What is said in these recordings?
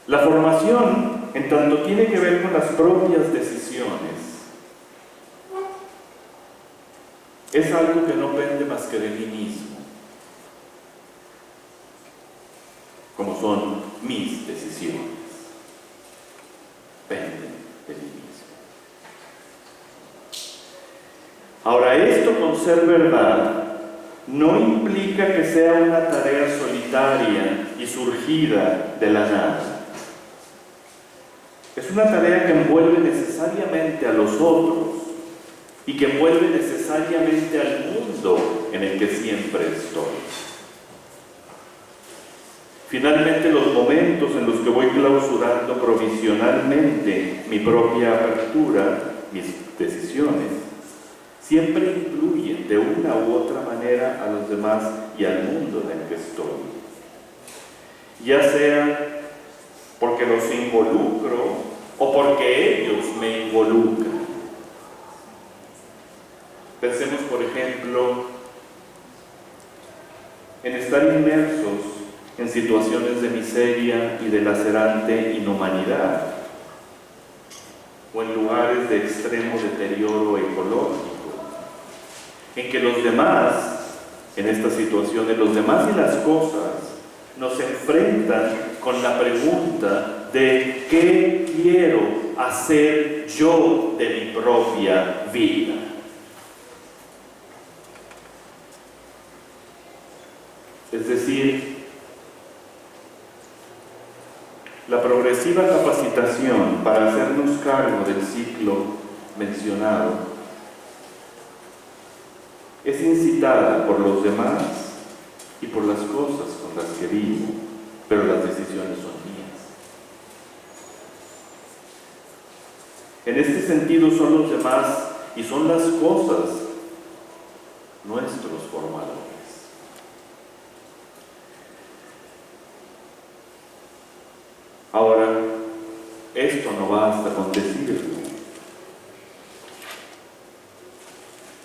La formación, en tanto tiene que ver con las propias decisiones, es algo que no pende más que de mí mismo, como son mis decisiones, penden de mí mismo. Ahora, esto, con ser verdad, no implica que sea una tarea solitaria y surgida de la nada. Es una tarea que envuelve necesariamente a los otros y que envuelve necesariamente al mundo en el que siempre estoy. Finalmente, los momentos en los que voy clausurando provisionalmente mi propia apertura, mis decisiones, siempre incluyen de una u otra manera a los demás y al mundo en el que estoy. Ya sea porque los involucro o porque ellos me involucran. Pensemos, por ejemplo, en estar inmersos en situaciones de miseria y de lacerante inhumanidad, o en lugares de extremo deterioro ecológico, en que los demás, en estas situaciones, los demás y las cosas, nos enfrentan con la pregunta de ¿qué quiero hacer yo de mi propia vida? Es decir, la progresiva capacitación para hacernos cargo del ciclo mencionado es incitada por los demás y por las cosas con las que vivo, pero las decisiones son mías. En este sentido, son los demás y son las cosas nuestros formadores. Ahora, esto no basta con decirlo,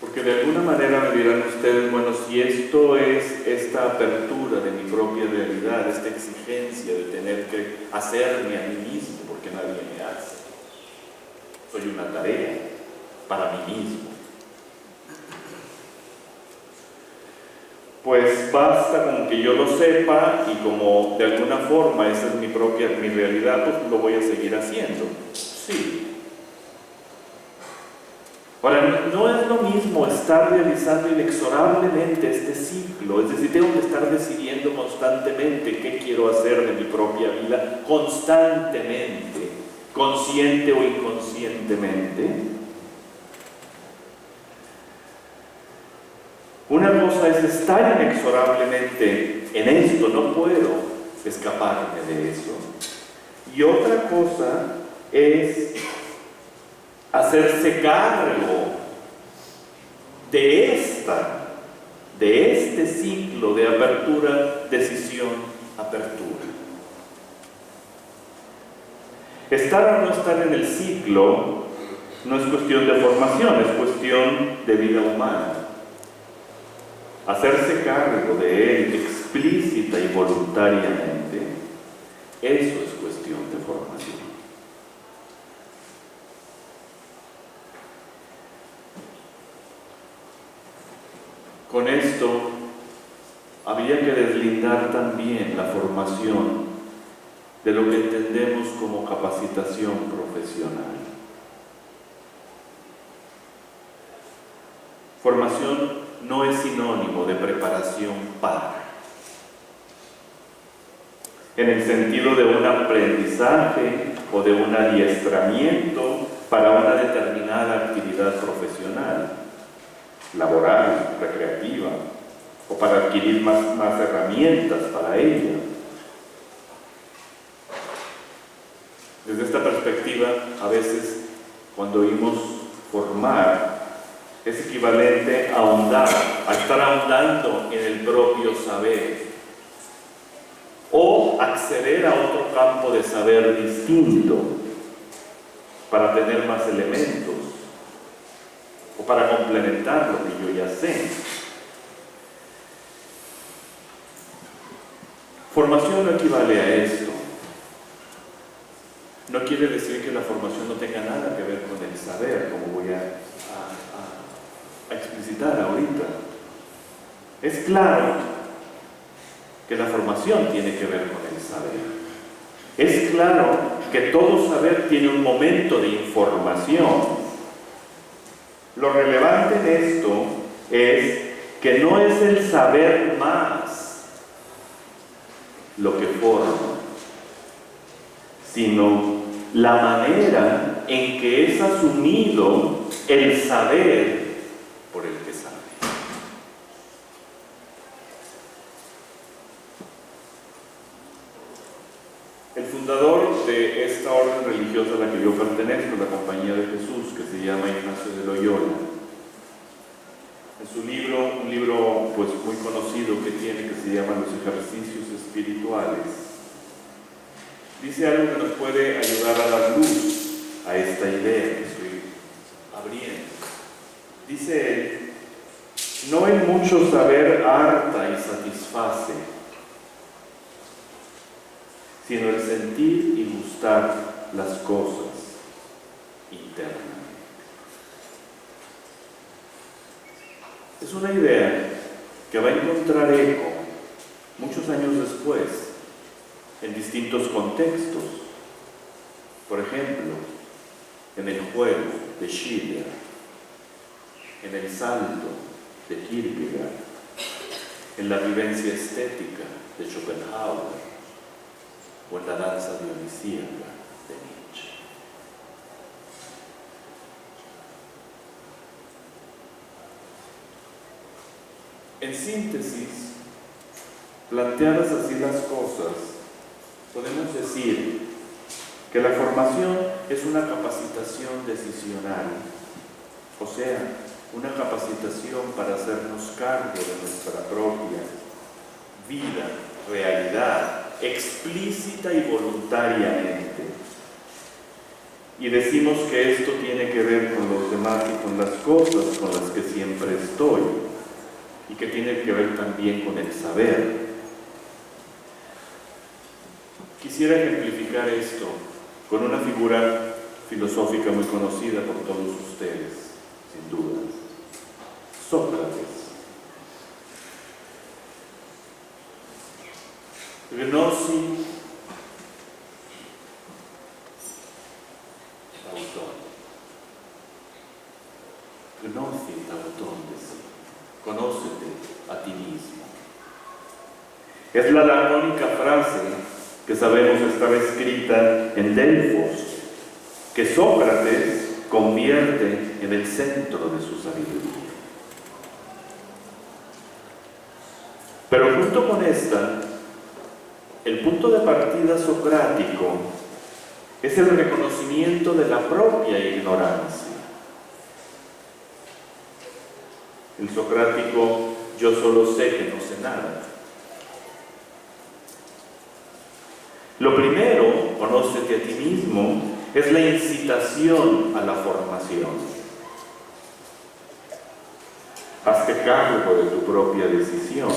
porque de alguna manera me dirán ustedes, bueno, si esto es esta apertura de mi propia realidad, esta exigencia de tener que hacerme a mí mismo, porque nadie me hace, soy una tarea para mí mismo. Pues basta con que yo lo sepa y como de alguna forma esa es mi realidad, pues lo voy a seguir haciendo. Sí. Ahora, no es lo mismo estar realizando inexorablemente este ciclo, es decir, tengo que estar decidiendo constantemente qué quiero hacer de mi propia vida, constantemente, consciente o inconscientemente. Una cosa es estar inexorablemente en esto, no puedo escaparme de eso. Y otra cosa es hacerse cargo de este ciclo de apertura, decisión, apertura. Estar o no estar en el ciclo no es cuestión de formación, es cuestión de vida humana. Hacerse cargo de él explícita y voluntariamente, eso es cuestión de formación. Con esto, habría que deslindar también la formación de lo que entendemos como capacitación profesional. Formación no es sinónimo de preparación para, en el sentido de un aprendizaje o de un adiestramiento para una determinada actividad profesional, laboral, recreativa, o para adquirir más herramientas para ella. Desde esta perspectiva, a veces, cuando oímos formar, es equivalente a ahondar, a estar ahondando en el propio saber, o acceder a otro campo de saber distinto para tener más elementos, o para complementar lo que yo ya sé. Formación no equivale a esto. no quiere decir que la formación no tenga nada que ver con el saber, como voy a explicitar ahorita. Es claro que la formación tiene que ver con el saber. Es claro que todo saber tiene un momento de información. Lo relevante en esto es que no es el saber más lo que forma, sino la manera en que es asumido el saber por el que sabe. El fundador de esta orden religiosa a la que yo pertenezco, la Compañía de Jesús, que se llama Ignacio de Loyola, en su libro, un libro pues muy conocido que tiene, que se llama Los Ejercicios Espirituales, dice algo que nos puede ayudar a dar luz a esta idea que estoy abriendo. Dice él: no el mucho saber harta y satisface, sino el sentir y gustar las cosas internamente. Es una idea que va a encontrar eco muchos años después en distintos contextos. Por ejemplo, en el juego de Schiller, en el salto de Kierkegaard, en la vivencia estética de Schopenhauer o en la danza dionisíaca de Nietzsche. En síntesis, planteadas así las cosas, podemos decir que la formación es una capacitación decisional, o sea, una capacitación para hacernos cargo de nuestra propia vida, realidad, explícita y voluntariamente. Y decimos que esto tiene que ver con los demás y con las cosas con las que siempre estoy, y que tiene que ver también con el saber. Quisiera ejemplificar esto con una figura filosófica muy conocida por todos ustedes, sin duda: Sócrates. Gnosi auton. Gnosi auton, decía. Conócete a ti mismo. Es la lacónica frase que sabemos estaba escrita en Delfos, que Sócrates convierte en el centro de su sabiduría. Pero junto con esta, el punto de partida socrático es el reconocimiento de la propia ignorancia. El socrático "yo solo sé que no sé nada". Lo primero, conócete a ti mismo, es la incitación a la formación. Hazte cargo de tu propia decisión.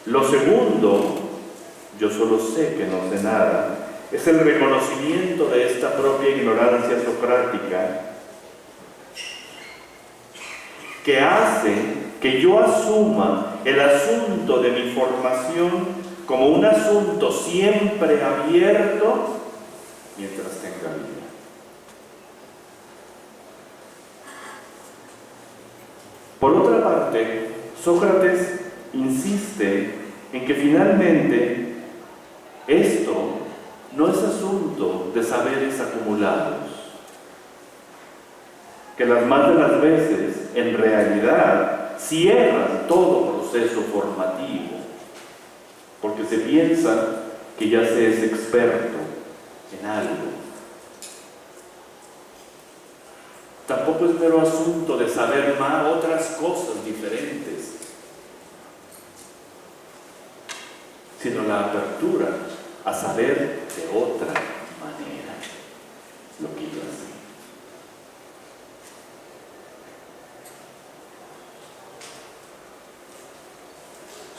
Lo segundo, yo solo sé que no sé nada, es el reconocimiento de esta propia ignorancia socrática que hace que yo asuma el asunto de mi formación como un asunto siempre abierto mientras tenga vida. Por otra parte, Sócrates insiste en que finalmente esto no es asunto de saberes acumulados, que las más de las veces en realidad cierran todo proceso formativo, porque se piensa que ya se es experto en algo. Tampoco es mero asunto de saber más otras cosas diferentes, sino la apertura a saber de otra manera lo que yo hacía.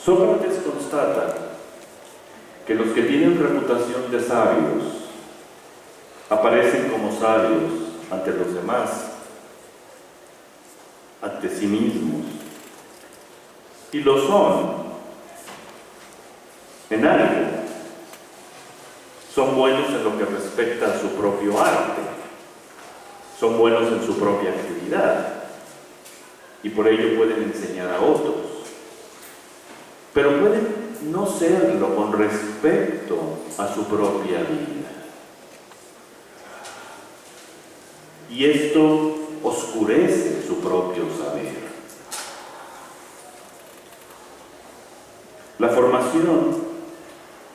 Sócrates constata que los que tienen reputación de sabios aparecen como sabios ante los demás, ante sí mismos, y lo son en algo. Son buenos en lo que respecta a su propio arte, son buenos en su propia actividad, y por ello pueden enseñar a otros, pero pueden no serlo con respecto a su propia vida. Y esto oscurece su propio saber. La formación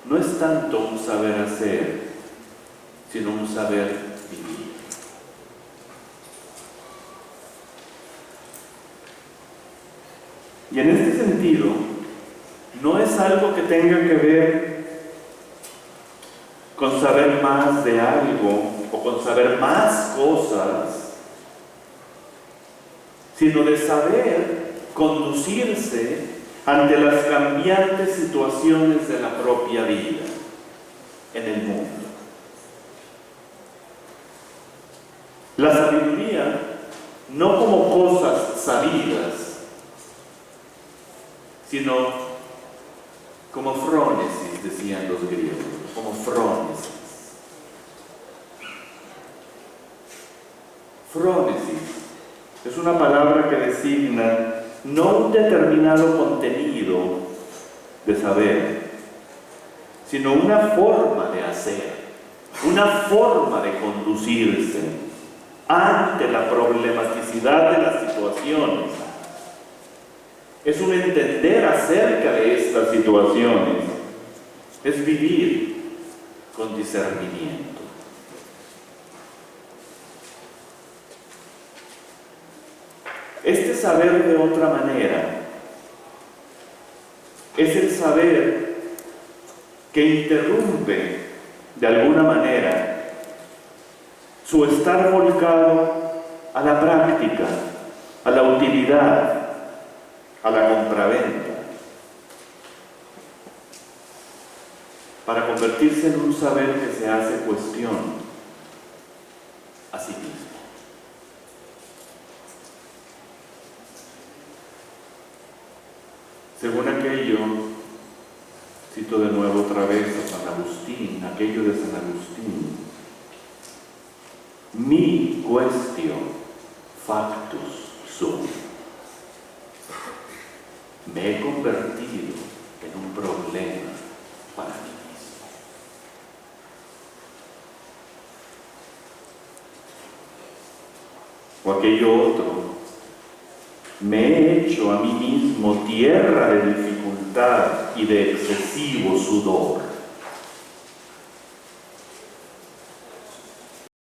no es tanto un saber hacer, sino un saber vivir. Y en este sentido, no es algo que tenga que ver con saber más de algo o con saber más cosas, sino de saber conducirse ante las cambiantes situaciones de la propia vida en el mundo. La sabiduría, no como cosas sabidas, sino como frónesis, decían los griegos, como frónesis. Frónesis es una palabra que designa no un determinado contenido de saber, sino una forma de hacer, una forma de conducirse ante la problematicidad de las situaciones. Es un entender acerca de estas situaciones, es vivir con discernimiento. Este saber de otra manera es el saber que interrumpe de alguna manera su estar volcado a la práctica, a la utilidad, a la compraventa, para convertirse en un saber que se hace cuestión a sí mismo. Según aquello, cito de nuevo otra vez a San Agustín, aquello de San Agustín: mi quaestio factus sum. Me he convertido en un problema para mí mismo. O aquello otro: me he hecho a mí mismo tierra de dificultad y de excesivo sudor.